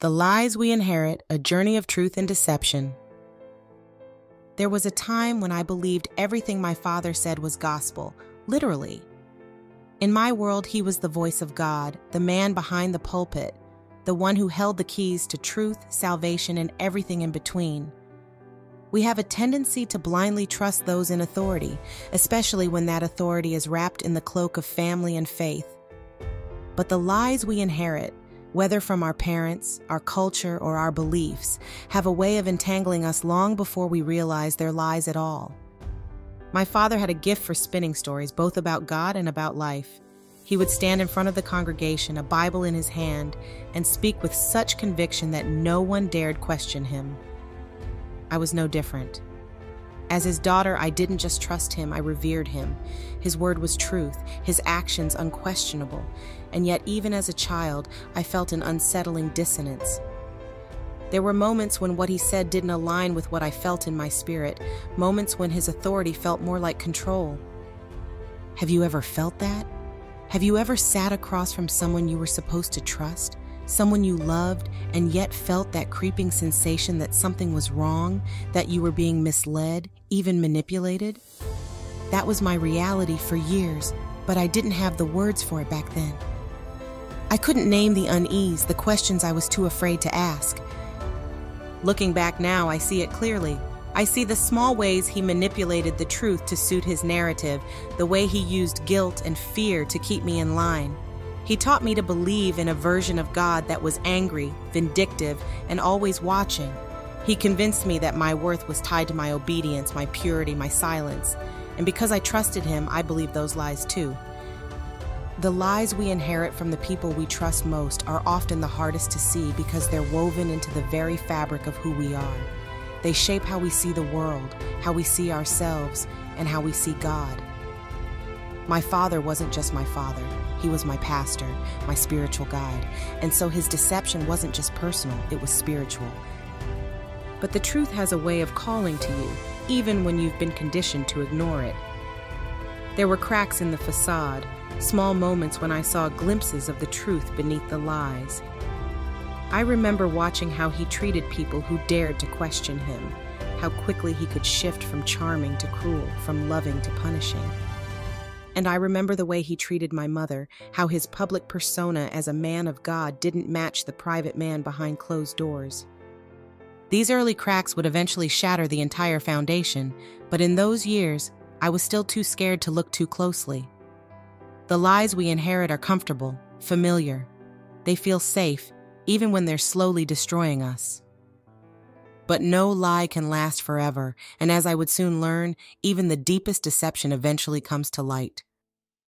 The Lies We Inherit, A Journey of Truth and Deception. There was a time when I believed everything my father said was gospel, literally. In my world, he was the voice of God, the man behind the pulpit, the one who held the keys to truth, salvation, and everything in between. We have a tendency to blindly trust those in authority, especially when that authority is wrapped in the cloak of family and faith. But the lies we inherit, whether from our parents, our culture, or our beliefs, have a way of entangling us long before we realize they're lies at all. My father had a gift for spinning stories, both about God and about life. He would stand in front of the congregation, a Bible in his hand, and speak with such conviction that no one dared question him. I was no different. As his daughter, I didn't just trust him, I revered him. His word was truth, his actions unquestionable, and yet even as a child, I felt an unsettling dissonance. There were moments when what he said didn't align with what I felt in my spirit, moments when his authority felt more like control. Have you ever felt that? Have you ever sat across from someone you were supposed to trust, someone you loved, and yet felt that creeping sensation that something was wrong, that you were being misled, even manipulated? That was my reality for years, but I didn't have the words for it back then. I couldn't name the unease, the questions I was too afraid to ask. Looking back now, I see it clearly. I see the small ways he manipulated the truth to suit his narrative, the way he used guilt and fear to keep me in line. He taught me to believe in a version of God that was angry, vindictive, and always watching. He convinced me that my worth was tied to my obedience, my purity, my silence. And because I trusted him, I believed those lies too. The lies we inherit from the people we trust most are often the hardest to see because they're woven into the very fabric of who we are. They shape how we see the world, how we see ourselves, and how we see God. My father wasn't just my father. He was my pastor, my spiritual guide. And so his deception wasn't just personal, it was spiritual. But the truth has a way of calling to you, even when you've been conditioned to ignore it. There were cracks in the facade, small moments when I saw glimpses of the truth beneath the lies. I remember watching how he treated people who dared to question him, how quickly he could shift from charming to cruel, from loving to punishing. And I remember the way he treated my mother, how his public persona as a man of God didn't match the private man behind closed doors. These early cracks would eventually shatter the entire foundation, but in those years, I was still too scared to look too closely. The lies we inherit are comfortable, familiar. They feel safe, even when they're slowly destroying us. But no lie can last forever, and as I would soon learn, even the deepest deception eventually comes to light.